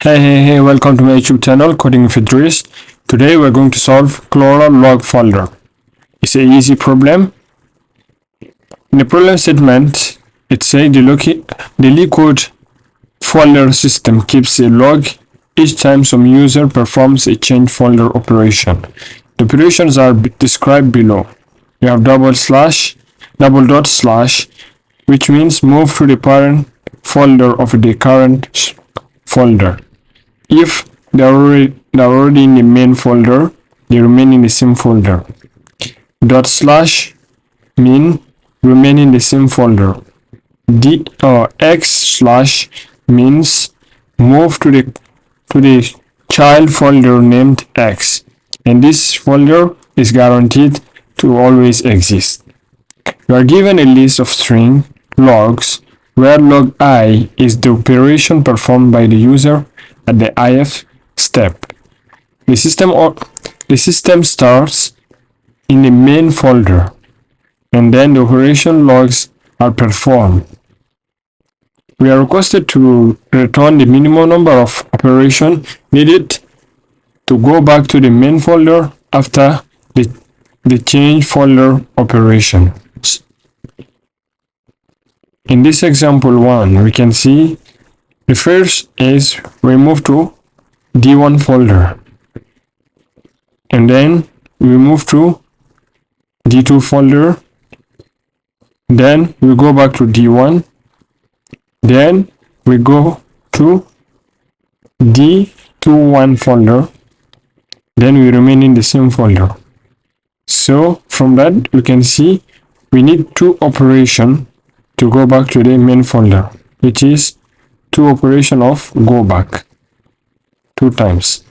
Hey, welcome to my YouTube channel, Coding with Idris. Today we're going to solve Clora log folder. It's an easy problem. In the problem statement, it says the Liquid folder system keeps a log each time some user performs a change folder operation. The operations are described below. You have double dot slash, which means move to the parent folder of the current folder. If they're already in the main folder, they remain in the same folder. Dot slash mean remain in the same folder. X slash means move to the child folder named X, and this folder is guaranteed to always exist. You are given a list of string logs where log I is the operation performed by the user at the ith step. The system starts in the main folder, and then the operation logs are performed. We are requested to return the minimum number of operations needed to go back to the main folder after the change folder operation. In this example 1, we can see the first is we move to D1 folder, and then we move to D2 folder, then we go back to D1, then we go to D21 folder, then we remain in the same folder. So from that we can see we need two operations to go back to the main folder, which is two operation of go back 2 times.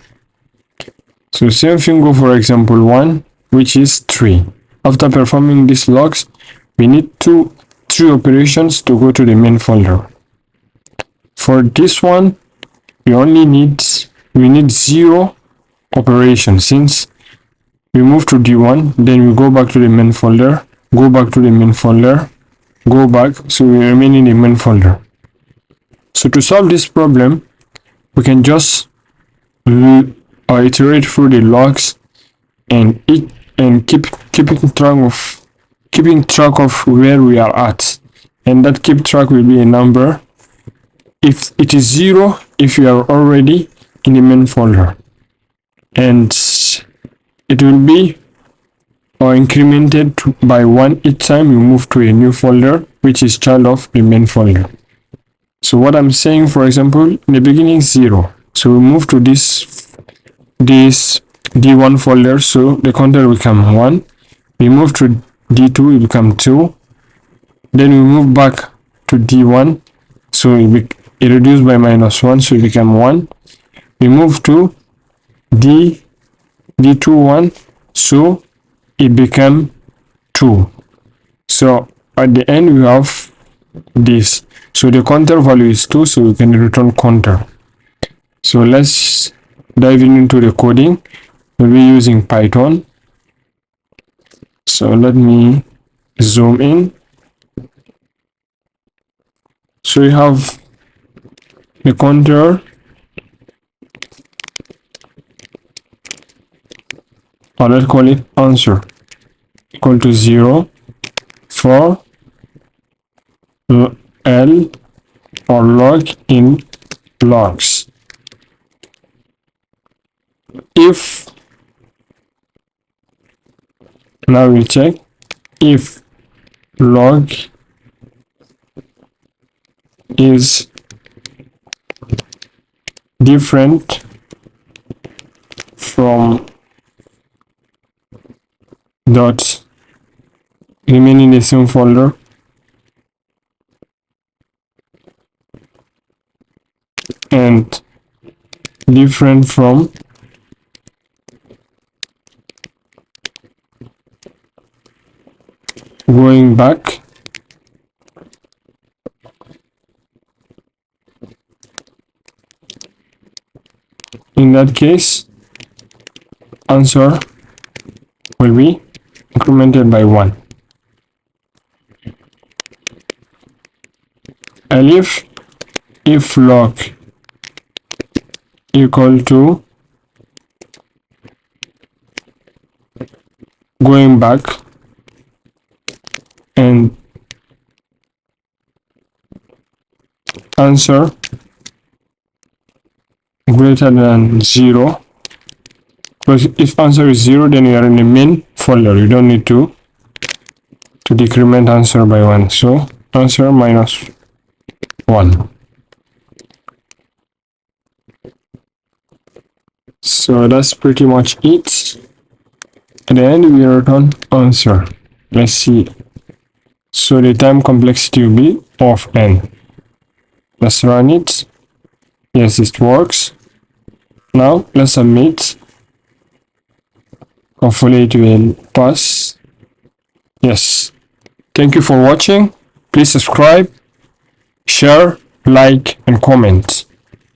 So same thing go for example 1, which is 3. After performing these logs, we need three operations to go to the main folder. For this one, we need 0 operation, since we move to D1, then we go back to the main folder, go back to the main folder, go back, so we remain in the main folder. So to solve this problem, we can just iterate through the logs and keeping track of where we are at, and that keep track will be a number. If it is 0, if you are already in the main folder, and it will be incremented by 1 each time you move to a new folder, which is child of the main folder. So what I'm saying, for example, in the beginning 0, so we move to this D1 folder, so the counter will become 1. We move to D2, it become 2. Then we move back to D1, so it reduced by -1, so it become 1. We move to D21, so it became 2. So at the end we have this. So the counter value is 2, so we can return counter. So let's dive into the coding. We'll be using Python. So let me zoom in. So we have the counter, or let's call it answer, equal to 0 for L or log in logs. If now we check if log is different from dot remain in the same folder, and different from going back, in that case answer will be incremented by 1. And if log equal to going back and answer greater than 0. Because if answer is 0, then you are in the main folder. You don't need to decrement answer by 1. So answer minus 1. So that's pretty much it. At the end, we return answer. Let's see. So the time complexity will be of n. Let's run it. Yes, it works. Now let's submit. Hopefully it will pass. Yes. Thank you for watching. Please subscribe, share, like, and comment.